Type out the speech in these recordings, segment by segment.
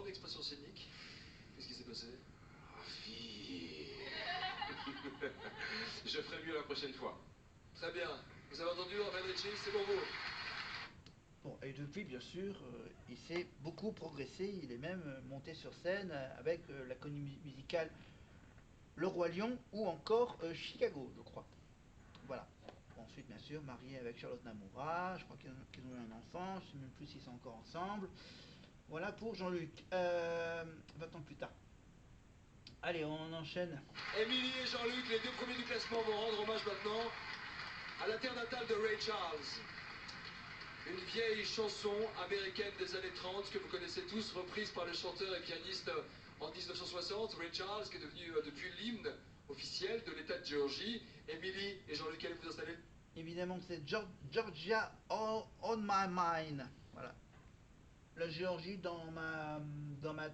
l'expression scénique. Qu'est-ce qui s'est passé? Ah, fille. Je ferai mieux la prochaine fois. Très bien. Vous avez entendu, Ahmed Ritchie, c'est pour vous. Bon, et depuis, bien sûr, il s'est beaucoup progressé. Il est même monté sur scène avec la comédie musicale Le Roi Lion ou encore Chicago, je crois. Voilà. Ensuite, bien sûr, marié avec Charlotte Namoura. Je crois qu'ils ont eu un enfant. Je ne sais même plus s'ils sont encore ensemble. Voilà pour Jean-Luc. 20 ans plus tard. Allez, on enchaîne. Émilie et Jean-Luc, les deux premiers du classement, vont rendre hommage maintenant à la terre natale de Ray Charles. Une vieille chanson américaine des années 30 que vous connaissez tous, reprise par le chanteur et pianiste en 1960, Ray Charles, qui est devenu depuis l'hymne officiel de l'État de Géorgie. Émilie et Jean-Luc, allez vous installer. Évidemment, c'est Georgia on my mind. Voilà. La Géorgie dans ma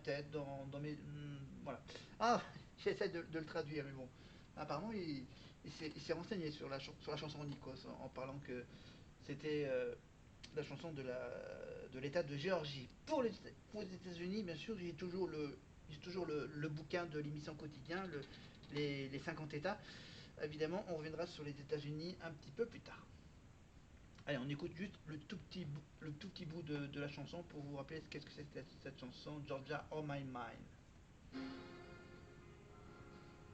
tête, dans mes. Voilà. Ah, j'essaie de le traduire, mais bon. Apparemment, il s'est renseigné sur sur la chanson Nikos en parlant que c'était la chanson de l'État de Géorgie. Pour les États-Unis, bien sûr, j'ai toujours le bouquin de l'émission quotidien, les 50 États. Évidemment, on reviendra sur les États-Unis un petit peu plus tard. Allez, on écoute juste le tout petit bout de la chanson pour vous rappeler qu'est-ce que c'est cette chanson, Georgia on my mind.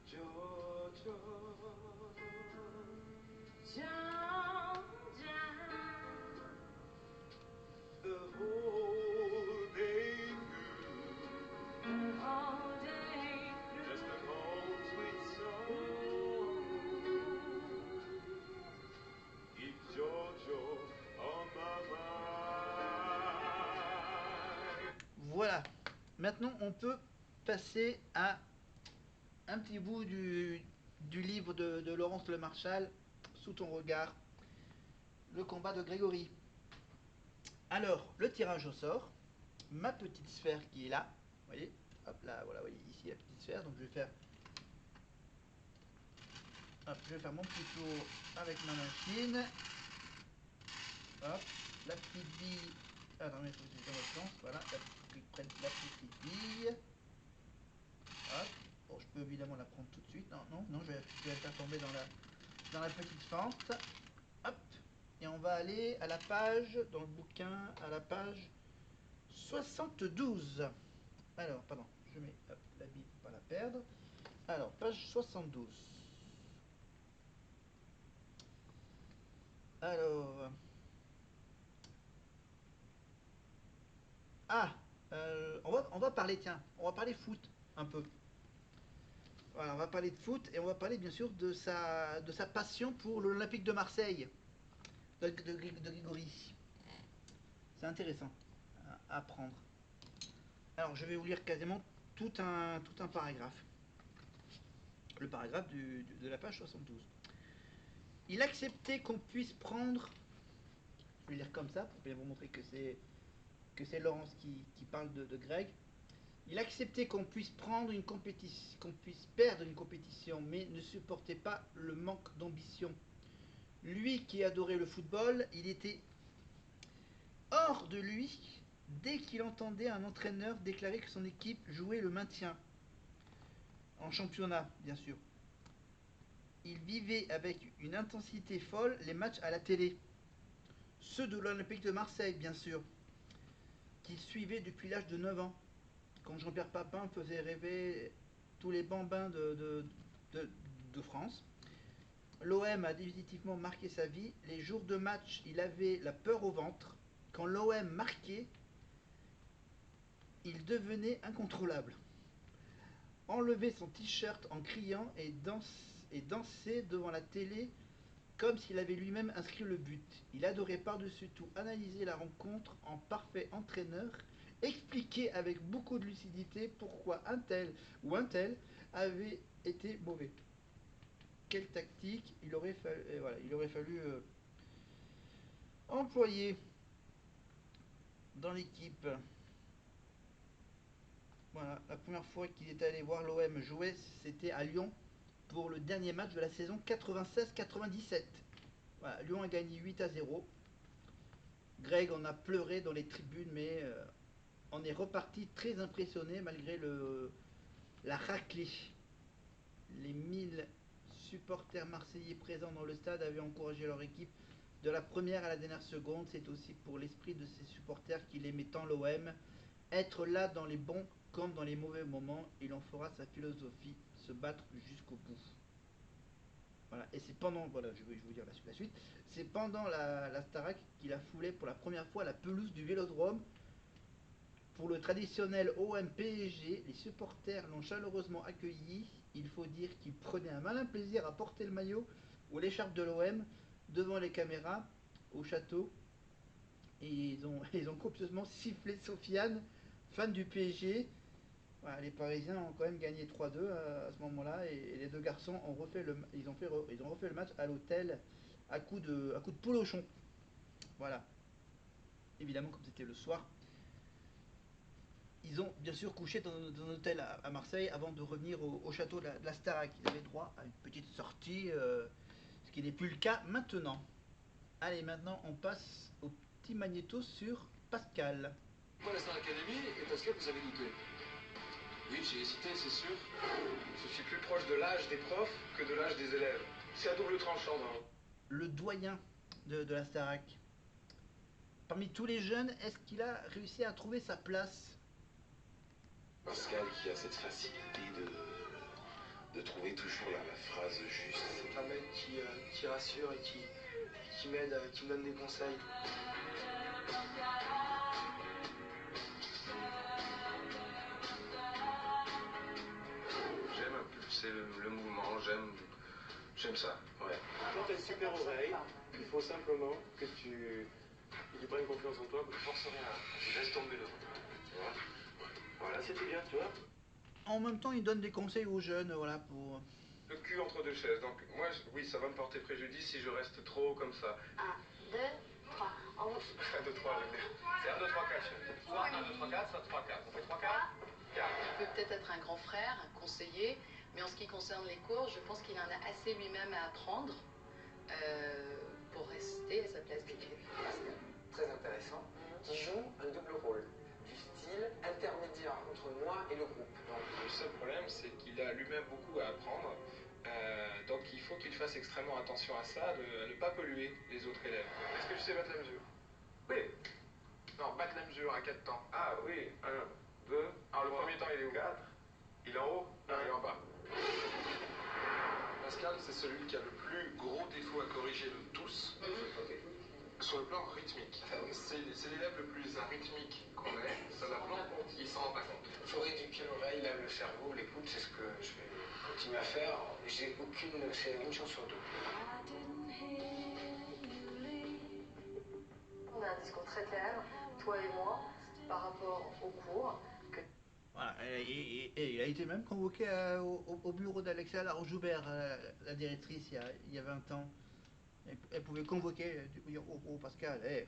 Georgia, Georgia, the whole day through, the whole day just through. an old sweet song. Keep Georgia on my mind. Voilà. Maintenant, on peut passer à un petit bout du livre de Laurence Le Marchal, Sous ton regard, le combat de Grégory. Alors, le tirage au sort, ma petite sphère qui est là, vous voyez, hop là, voilà, vous voyez ici la petite sphère, donc je vais faire mon petit tour avec ma machine. Hop, la petite bille. Attendez, il faut que je dans sens. Voilà, prenne la petite bille. Hop. Bon, je peux évidemment la prendre tout de suite. Non, je vais la faire tomber dans la petite fente. Hop. Et on va aller à la page, dans le bouquin, à la page 72. Alors, pardon, je mets hop, la bille pour pas la perdre. Alors, page 72. Alors. Ah, on va parler, tiens, on va parler foot un peu. Voilà, on va parler de foot et on va parler bien sûr de sa passion pour l'Olympique de Marseille, de Grégory. C'est intéressant à apprendre. Alors, je vais vous lire quasiment tout un paragraphe. Le paragraphe de la page 72. Il acceptait qu'on puisse prendre. Je vais lire comme ça pour bien vous montrer que c'est Laurence qui parle de Greg. Il acceptait qu'on puisse prendre une compétition, qu'on puisse perdre une compétition, mais ne supportait pas le manque d'ambition. Lui qui adorait le football, il était hors de lui dès qu'il entendait un entraîneur déclarer que son équipe jouait le maintien. En championnat, bien sûr. Il vivait avec une intensité folle les matchs à la télé. Ceux de l'Olympique de Marseille, bien sûr, qu'il suivait depuis l'âge de 9 ans. Quand Jean-Pierre Papin faisait rêver tous les bambins de France. L'OM a définitivement marqué sa vie. Les jours de match, il avait la peur au ventre. Quand l'OM marquait, il devenait incontrôlable. Enlevait son t-shirt en criant et dansait devant la télé comme s'il avait lui-même inscrit le but. Il adorait par-dessus tout analyser la rencontre en parfait entraîneur, expliquer avec beaucoup de lucidité pourquoi un tel ou un tel avait été mauvais. Quelle tactique il aurait fallu employer dans l'équipe. Voilà, la première fois qu'il est allé voir l'OM jouer, c'était à Lyon pour le dernier match de la saison 96-97. Voilà, Lyon a gagné 8-0. Greg en a pleuré dans les tribunes, mais on est reparti très impressionné malgré la raclée. Les 1000 supporters marseillais présents dans le stade avaient encouragé leur équipe de la première à la dernière seconde. C'est aussi pour l'esprit de ces supporters qu'il aimait tant l'OM. Être là dans les bons comme dans les mauvais moments, il en fera sa philosophie, se battre jusqu'au bout. Voilà, et c'est pendant, voilà, je vais vous dire la suite, c'est pendant la Starac qu'il a foulé pour la première fois la pelouse du Vélodrome. Pour le traditionnel OM PSG, les supporters l'ont chaleureusement accueilli. Il faut dire qu'ils prenaient un malin plaisir à porter le maillot ou l'écharpe de l'OM devant les caméras au château. Et ils ont copieusement sifflé Sofiane, fan du PSG. Voilà, les Parisiens ont quand même gagné 3-2 à ce moment-là et les deux garçons ont refait ils ont refait le match à l'hôtel à coup de polochon. Voilà. Évidemment, comme c'était le soir, ils ont bien sûr couché dans un hôtel à Marseille avant de revenir au château de la Starac. Ils avaient droit à une petite sortie, ce qui n'est plus le cas maintenant. Allez, maintenant on passe au petit magnéto sur Pascal. Moi, la Star Academy, et Pascal, vous avez douté. Oui, j'ai hésité, c'est sûr. Je suis plus proche de l'âge des profs que de l'âge des élèves. C'est à double tranchant. Le doyen de la Starac. Parmi tous les jeunes, est-ce qu'il a réussi à trouver sa place? Pascal qui a cette facilité de trouver toujours la phrase juste. C'est un mec qui rassure et qui m'aide, qui me donne des conseils. J'aime impulser le mouvement, j'aime ça, ouais. Quand t'as une super oreille, il faut simplement que tu prennes confiance en toi, que tu forces rien, tu laisses tomber le vent. Tu vois? Voilà, c'était bien, tu vois. En même temps, il donne des conseils aux jeunes, voilà, pour... Le cul entre deux chaises, donc moi, oui, ça va me porter préjudice si je reste trop comme ça. 1, 2, 3. En haut. 1, 2, 3, j'aime bien. C'est 1, 2, 3, 4, chérie. Soit 1, 2, 3, 4, soit 3, 4. On fait 3, 4? 4. Il peut peut-être être un grand frère, un conseiller, mais en ce qui concerne les cours, je pense qu'il en a assez lui-même à apprendre pour rester à sa place d'équipe. Pascal, très intéressant, qui joue un double rôle, du style intermédiaire entre moi et le groupe. Donc, le seul problème, c'est qu'il a lui-même beaucoup à apprendre. Donc il faut qu'il fasse extrêmement attention à ça, à ne pas polluer les autres élèves. Est-ce que tu sais battre la mesure? Oui. Non, battre la mesure à 4 temps. Ah oui, 1, 2. Alors le premier temps, il est où? 4. Il est en haut? Non, il est en bas. Pascal, c'est celui qui a le plus gros défaut à corriger de tous. Sur le plan rythmique. C'est l'élève le plus arythmique qu'on ait. Ça la plante, il s'en rend pas compte. Il faut rééduquer l'oreille, là, le cerveau, l'écoute, c'est ce que je vais continuer à faire. J'ai c'est une chance sur deux. On a un discours très clair, toi et moi, par rapport au cours. Voilà, et il a été même convoqué au bureau d'Alexia Laroche-Joubert, la directrice, il y a 20 ans. Elle pouvait convoquer, dire, oh Pascal, hey.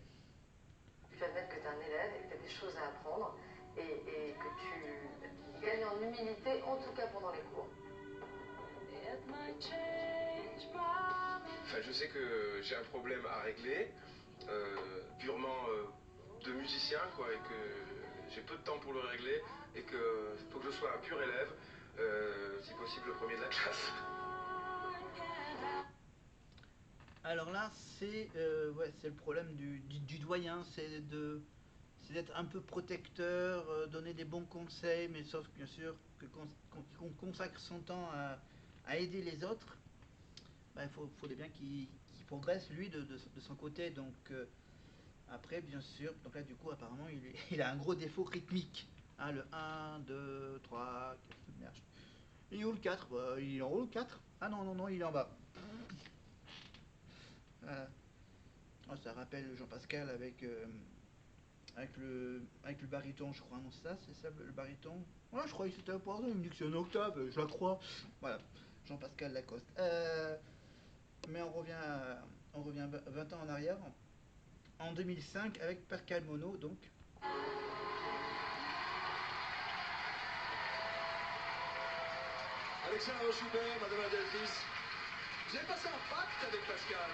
Tu admettes que tu es un élève et que tu as des choses à apprendre et que tu gagnes en humilité, en tout cas pendant les cours. Enfin, je sais que j'ai un problème à régler, purement de musicien, quoi, et que j'ai peu de temps pour le régler, et que faut que je sois un pur élève, si possible le premier de la classe. Alors là, c'est ouais, c'est le problème du doyen, c'est d'être un peu protecteur, donner des bons conseils, mais sauf bien sûr que quand on consacre son temps à aider les autres, bah, il faudrait bien qu'il progresse lui de son côté. Donc après, bien sûr, donc là du coup apparemment il a un gros défaut rythmique. Hein, le 1, 2, 3, 4, merde. Il est où le 4? Bah, il est en haut le 4? Ah non, non, non, il est en bas. Voilà. Oh, ça rappelle Jean-Pascal avec le baryton, je crois, non, c'est ça le baryton? Ouais, je croyais que c'était un poison, il me dit que c'est une octave, je la crois. Voilà, Jean-Pascal Lacoste. Mais on revient 20 ans en arrière, en 2005, avec Pascal Monod, donc. Alexandre Schubert, madame la directrice, vous avez passé un pacte avec Pascal.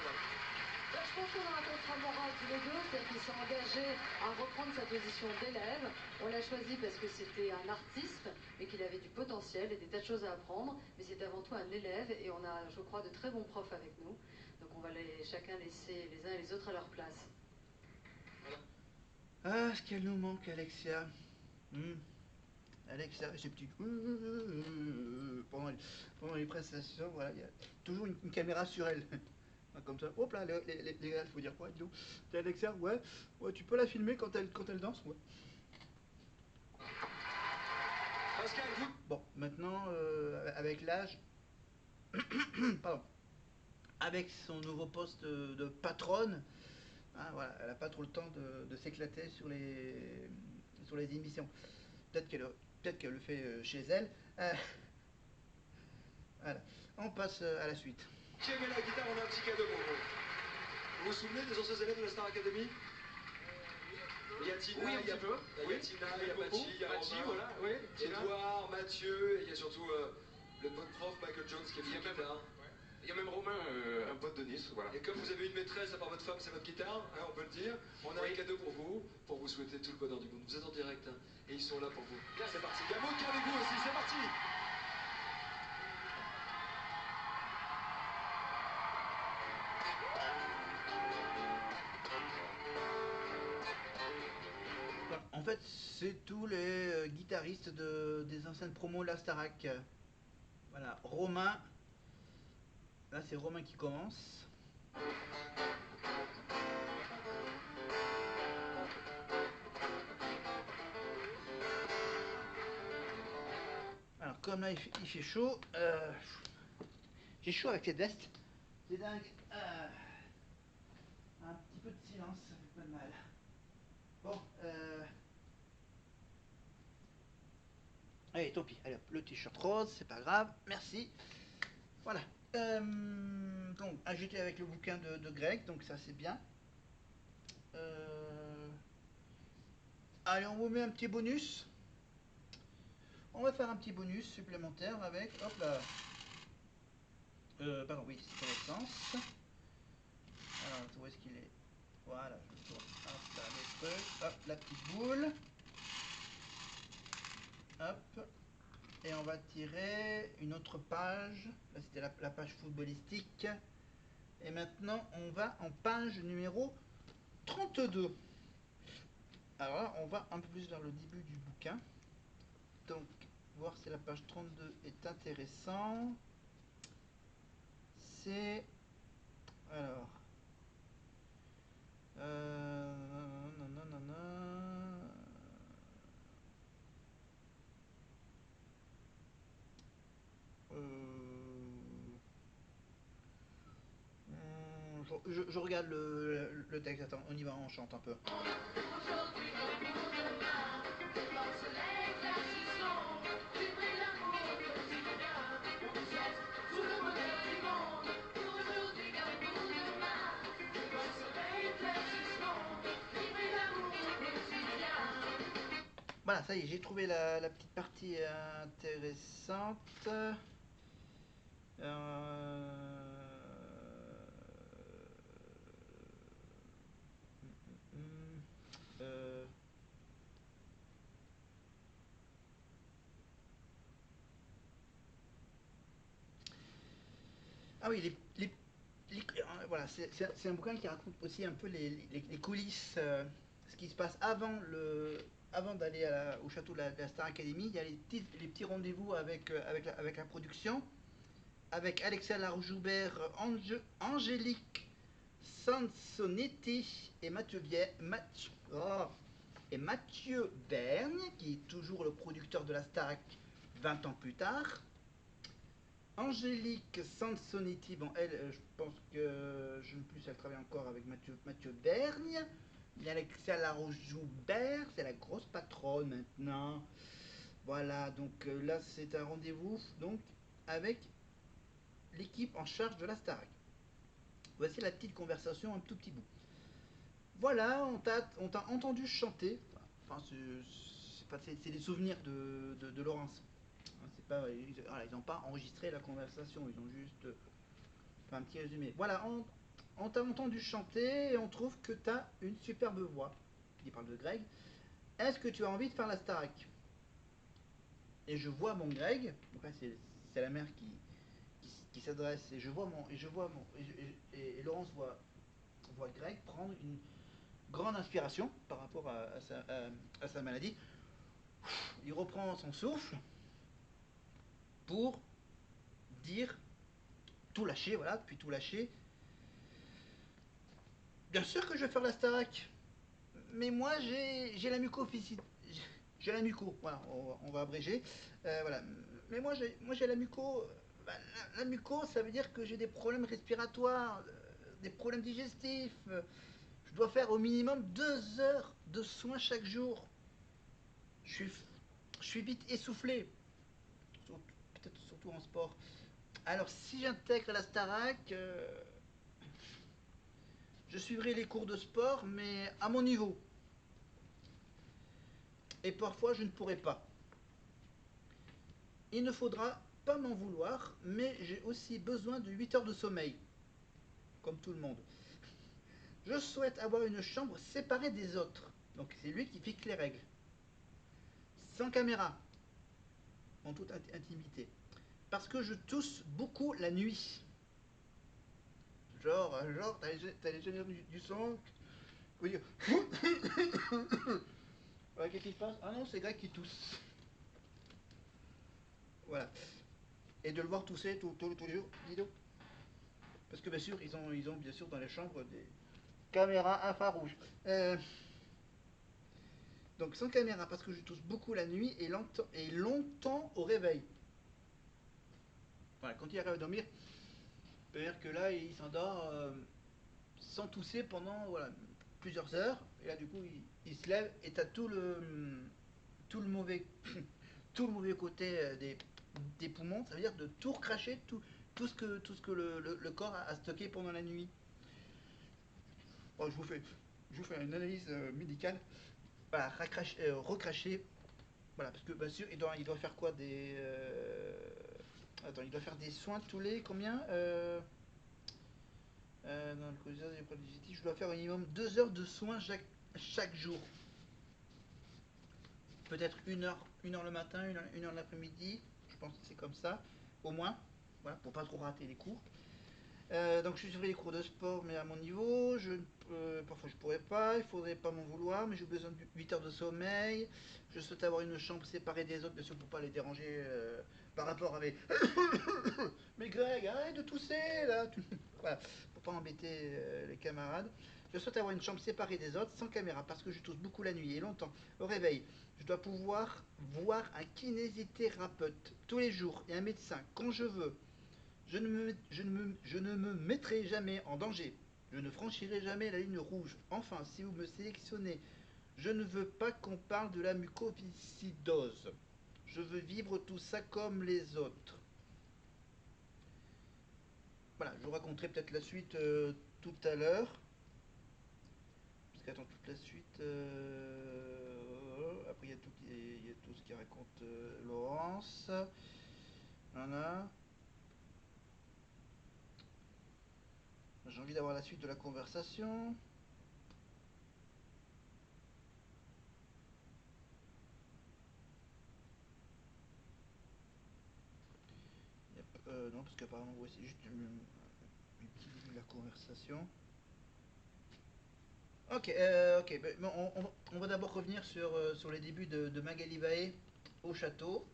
Je pense qu'on a un contrat moral tous les deux, c'est-à-dire qu'il s'est engagé à reprendre sa position d'élève. On l'a choisi parce que c'était un artiste et qu'il avait du potentiel et des tas de choses à apprendre, mais c'est avant tout un élève et on a, je crois, de très bons profs avec nous. Donc on va chacun laisser les uns et les autres à leur place. Ah, ce qu'elle nous manque, Alexia. Alexia, ces petits pendant les prestations, voilà, il y a toujours une caméra sur elle. Comme ça, hop là, les gars, il faut dire quoi, dis donc. T'es Alexia, ouais, tu peux la filmer quand elle danse, ouais. Pascal, vous... Bon, maintenant, avec l'âge, pardon, avec son nouveau poste de patronne, hein, voilà, elle n'a pas trop le temps de s'éclater sur les émissions. Peut-être qu'elle le fait chez elle. Voilà, on passe à la suite. Qui aimait la guitare, on a un petit cadeau pour vous. Vous vous souvenez des anciens élèves de la Star Academy? Il y a Tina, Oui, un il y a petit peu. Il y a Tina, il y a Machi, il y a Machi, Romain, voilà, oui. Edouard, Mathieu, et il y a surtout le bon prof Michael Jones qui est venu guitare. Il y a même Romain, un pote de Nice, voilà. Et comme vous avez une maîtresse à part votre femme, c'est votre guitare, hein, on peut le dire, on a un cadeau pour vous souhaiter tout le bonheur du monde. Vous êtes en direct, hein, et ils sont là pour vous. C'est parti. Il y a Maud qui est avec vous aussi, c'est parti. En fait, c'est tous les guitaristes des anciennes promos de la Starac. Voilà, Romain. Là, c'est Romain qui commence. Alors, comme là, il fait chaud. J'ai chaud avec cette veste. C'est dingue. Un petit peu de silence, ça fait pas de mal. Bon, allez, tant pis. Allez hop, le t-shirt rose, c'est pas grave. Merci. Voilà. Donc, ajouté avec le bouquin de Greg, donc ça c'est bien. Allez, on vous met un petit bonus. On va faire un petit bonus supplémentaire avec, hop là. Pardon, oui, c'est l'essence. Alors, où est-ce qu'il est? Voilà, je tourne. Hop là, les trucs. Hop, la petite boule. Hop. Et on va tirer une autre page. Là, c'était la page footballistique. Et maintenant, on va en page numéro 32. Alors là, on va un peu plus vers le début du bouquin. Donc, voir si la page 32 est intéressant. C'est... Alors... Je regarde le texte, attends, on y va, on chante un peu. Voilà, ça y est, j'ai trouvé la petite partie intéressante. Ah oui, voilà, c'est un bouquin qui raconte aussi un peu les coulisses, ce qui se passe avant d'aller au château de la Star Academy. Il y a les petits rendez-vous avec la production, avec Alexia Laroche-Joubert, Angélique Sansonetti et Mathieu Bergne, qui est toujours le producteur de la Starac 20 ans plus tard. Angélique Sansonetti, bon, elle, je pense que je ne sais plus si elle travaille encore avec Mathieu Bergne. Il y a Alexia Laroche-Joubert, c'est la grosse patronne maintenant. Voilà, donc là, c'est un rendez-vous donc avec l'équipe en charge de la Starac. Voici la petite conversation, un tout petit bout. Voilà, on t'a entendu chanter. Enfin, c'est des souvenirs de Laurence. C'est pas, ils n'ont pas enregistré la conversation, ils ont juste fait un petit résumé. Voilà, on t'a entendu chanter et on trouve que tu as une superbe voix. Il parle de Greg. Est-ce que tu as envie de faire la Starac? Et je vois mon Greg, après c'est la mère qui s'adresse, et je vois et Laurence voit Greg prendre une grande inspiration par rapport à sa maladie. Il reprend son souffle pour dire tout lâcher, voilà, puis tout lâcher. Bien sûr que je vais faire la Starac, mais moi j'ai la mucophycite. J'ai la muco, voilà, on va abréger. Voilà. Mais moi j'ai la muco. Bah, la muco, ça veut dire que j'ai des problèmes respiratoires, des problèmes digestifs. Je dois faire au minimum 2 heures de soins chaque jour. Je suis vite essoufflé, peut-être surtout en sport. Alors si j'intègre la Starac, je suivrai les cours de sport, mais à mon niveau. Et parfois je ne pourrai pas. Il ne faudra pas m'en vouloir, mais j'ai aussi besoin de 8 heures de sommeil, comme tout le monde. Je souhaite avoir une chambre séparée des autres, donc c'est lui qui fixe les règles. Sans caméra, en toute intimité. Parce que je tousse beaucoup la nuit. Genre, t'as les génériques du son. Oui. Ouais, qu'est-ce qui se passe? Ah non, c'est Greg qui tousse. Voilà. Et de le voir tousser tous les jours, dis donc. Parce que bien sûr, ils ont bien sûr dans les chambres des caméras infrarouges. Donc sans caméra, parce que je tousse beaucoup la nuit et longtemps au réveil. Voilà, quand il arrive à dormir, c'est-à-dire que là, il s'endort sans tousser pendant plusieurs heures. Et là, du coup, il se lève et t'as tout le mauvais tout le mauvais côté des poumons. Ça veut dire de tout recracher, tout ce que le corps a stocké pendant la nuit. Bon, je vous fais une analyse médicale. Voilà, recracher. Voilà, parce que bien sûr, il doit faire quoi Attends, il doit faire des soins tous les combien dans le causa des produits digestifs, je dois faire au minimum 2 heures de soins chaque jour. Peut-être une heure le matin, une heure l'après-midi. Je pense que c'est comme ça, au moins. Voilà, pour pas trop rater les cours. Donc je suis sur les cours de sport, mais à mon niveau, parfois je pourrais pas, il faudrait pas m'en vouloir, mais j'ai besoin de 8 heures de sommeil. Je souhaite avoir une chambre séparée des autres, bien sûr, pour pas les déranger par rapport avec. Mais Greg, arrête de tousser là. Voilà, pour pas embêter les camarades. Je souhaite avoir une chambre séparée des autres, sans caméra, parce que je tousse beaucoup la nuit et longtemps. Au réveil, je dois pouvoir voir un kinésithérapeute tous les jours et un médecin quand je veux. Je ne me mettrai jamais en danger. Je ne franchirai jamais la ligne rouge. Enfin, si vous me sélectionnez, je ne veux pas qu'on parle de la mucoviscidose. Je veux vivre tout ça comme les autres. Voilà, je vous raconterai peut-être la suite tout à l'heure. Parce qu'attends, toute la suite. Après, il y a tout ce qui raconte Laurence. Voilà. J'ai envie d'avoir la suite de la conversation. Non, parce qu'apparemment, ouais, c'est juste un petit début de la conversation. Ok, ok. Bon, on va d'abord revenir sur les débuts de Magali Vaé au château.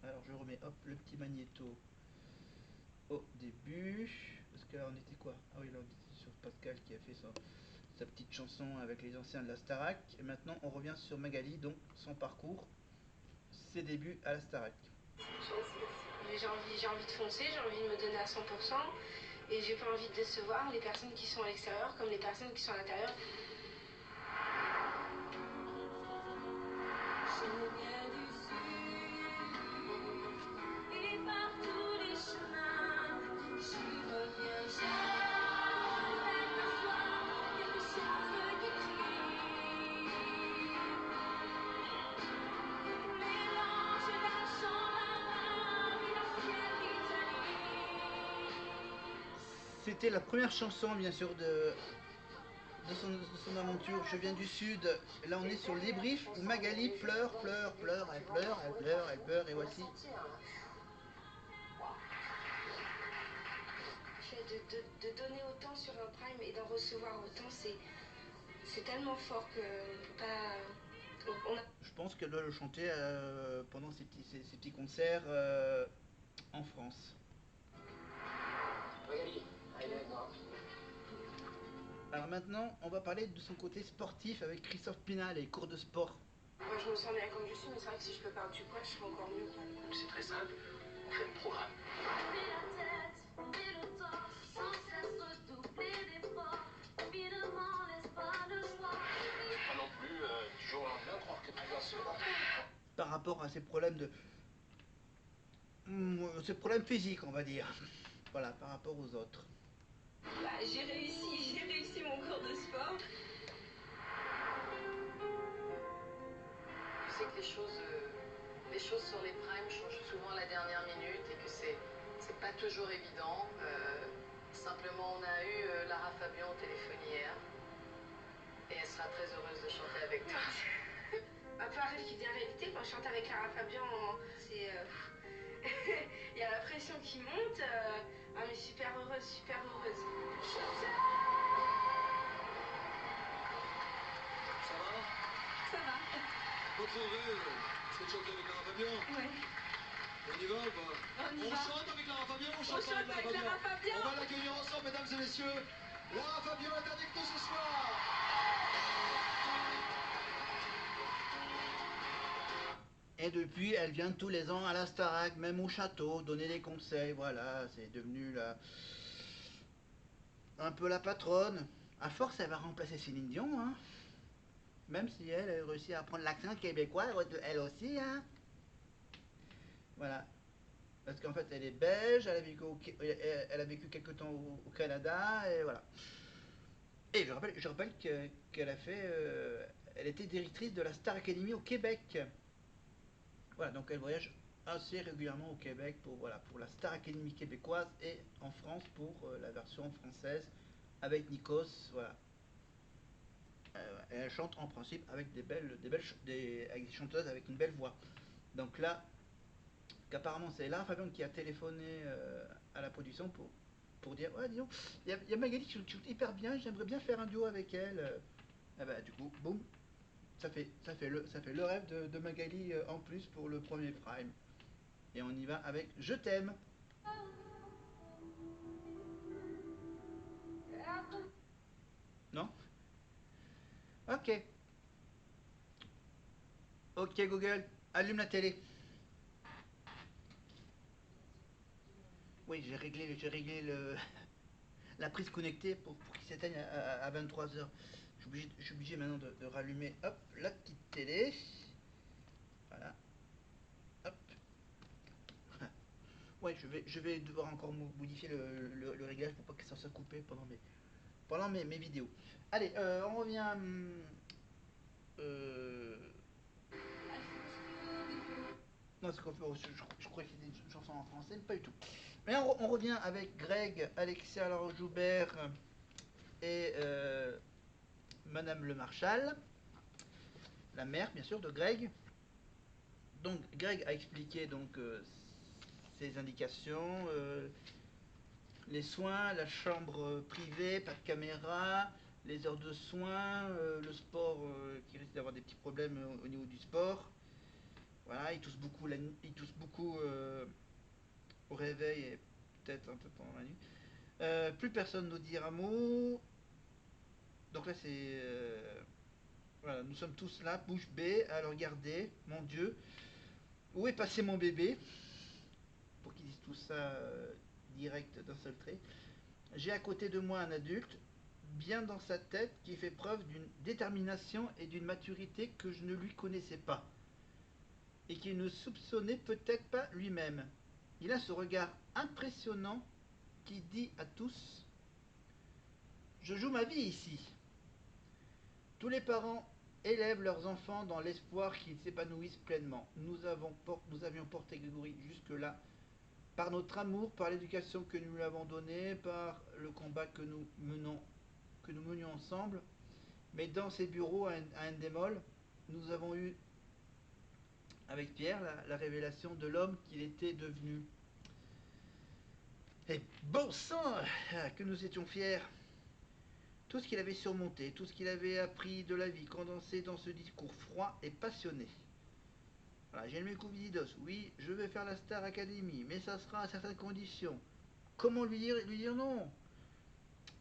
Alors, je remets hop le petit magnéto au début. Parce que là, on était quoi? Ah oui, là, on était sur Pascal qui a fait sa petite chanson avec les anciens de la Starac. Et maintenant, on revient sur Magali, donc son parcours, ses débuts à la Starac. J'ai envie de foncer, j'ai envie de me donner à 100%. Et j'ai pas envie de décevoir les personnes qui sont à l'extérieur comme les personnes qui sont à l'intérieur. c'était la première chanson, bien sûr, de son aventure. Je viens du Sud. Et là, on est sur le débrief où Magali pleure, pleure, pleure, elle pleure, elle pleure, elle pleure, et voici. De donner autant sur un prime et d'en recevoir autant, c'est tellement fort que Je pense qu'elle doit le chanter pendant ses petits concerts en France. Alors maintenant, on va parler de son côté sportif avec Christophe Pinal et cours de sport. Moi, je me sens bien comme je suis, mais c'est vrai que si je peux perdre du poids, je serai encore mieux. C'est très simple, on fait le programme. Pas non plus du jour au lendemain croire que tout va se Par rapport à ses problèmes ses problèmes physiques, on va dire. Voilà, par rapport aux autres. Bah, j'ai réussi mon cours de sport. Je sais que les choses sur les primes changent souvent à la dernière minute et que c'est pas toujours évident. Simplement, on a eu Lara Fabian au téléphone hier et elle sera très heureuse de chanter avec toi. Un peu un rêve qui devient réalité quand je chante avec Lara Fabian. C'est il y a la pression qui monte. Ah mais super heureuse, super heureuse. Ça va? Ça va. Votre rêve, c'est de chanter avec Lara Fabian? Ouais. On y va ou pas? On y va. Chante avec Lara Fabian, on chante chante avec Lara Fabian. On va l'accueillir ensemble, mesdames et messieurs. Lara Fabian est avec nous ce soir. Et depuis, elle vient tous les ans à la Starac, même au château, donner des conseils. Voilà, c'est devenu un peu la patronne. À force, elle va remplacer Céline Dion, hein. Même si elle a réussi à apprendre l'accent québécois, elle aussi, hein. Voilà. Parce qu'en fait, elle est belge, elle a vécu quelque temps au Canada, et voilà. Et je rappelle qu'elle a fait... elle était directrice de la Star Academy au Québec. Voilà, donc elle voyage assez régulièrement au Québec pour la Star Academy québécoise et en France pour la version française avec Nikos, voilà. Et elle chante en principe avec avec des chanteuses avec une belle voix. Donc là, qu'apparemment c'est Lara Fabian qui a téléphoné à la production pour dire ouais, disons, il y a Magali qui chante hyper bien, j'aimerais bien faire un duo avec elle. Et bah, du coup, boum, ça fait le rêve de Magali en plus pour le premier prime. Et on y va avec Je t'aime. Non? Ok. Ok Google, allume la télé. Oui, j'ai réglé la prise connectée pour qu'il s'éteigne à 23h. Je suis obligé maintenant de rallumer hop, la petite télé. Voilà. Hop. Ouais, je vais devoir encore modifier le réglage pour pas que ça soit coupé pendant mes vidéos. Allez, on revient. Euh... Non, je crois que c'était une chanson en français, mais pas du tout. Mais on revient avec Greg, Alexia Laroche-Joubert et Madame Le Marchal, la mère bien sûr de Greg. Donc Greg a expliqué donc ses indications, les soins, la chambre privée, pas de caméra, les heures de soins, le sport qui risque d'avoir des petits problèmes au niveau du sport. Voilà, il tousse beaucoup au réveil et peut-être un peu pendant la nuit. Plus personne nous dire un mot. Donc là c'est voilà, nous sommes tous là, bouche bée, à le regarder. Mon Dieu, où est passé mon bébé? Pour qu'ils disent tout ça direct d'un seul trait. J'ai à côté de moi un adulte, bien dans sa tête, qui fait preuve d'une détermination et d'une maturité que je ne lui connaissais pas, et qu'il ne soupçonnait peut-être pas lui-même. Il a ce regard impressionnant qui dit à tous: je joue ma vie ici. Tous les parents élèvent leurs enfants dans l'espoir qu'ils s'épanouissent pleinement. Nous avions porté Grégory jusque-là par notre amour, par l'éducation que nous lui avons donnée, par le combat que nous menions ensemble. Mais dans ces bureaux à Endemol, nous avons eu, avec Pierre, la révélation de l'homme qu'il était devenu. Et bon sang, que nous étions fiers. Tout ce qu'il avait surmonté, tout ce qu'il avait appris de la vie, condensé dans ce discours froid et passionné. Voilà, j'ai le Covididos, oui, je vais faire la Star Academy, mais ça sera à certaines conditions. Comment lui dire non?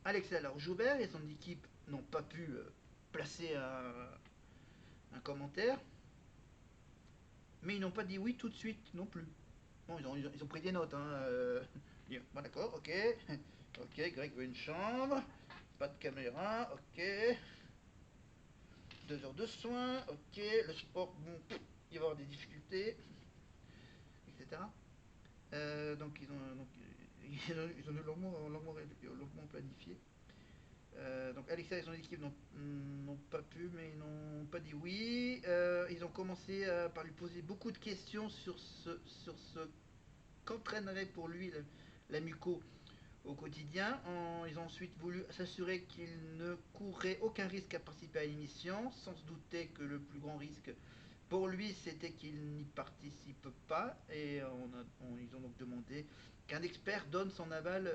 Alexander Joubert et son équipe n'ont pas pu placer un commentaire, mais ils n'ont pas dit oui tout de suite non plus. Bon, ils ont pris des notes, hein. Bon, d'accord, ok. Ok, Greg veut une chambre. Pas de caméra, ok. 2 heures de soins, ok. Le sport, bon, il va y avoir des difficultés, etc. Donc ils ont longuement planifié. Donc Alexa et son équipe n'ont pas pu, mais ils n'ont pas dit oui. Ils ont commencé par lui poser beaucoup de questions sur ce qu'entraînerait pour lui la muco au quotidien. Ils ont ensuite voulu s'assurer qu'il ne courrait aucun risque à participer à l'émission, sans se douter que le plus grand risque pour lui c'était qu'il n'y participe pas. Et ils ont donc demandé qu'un expert donne son aval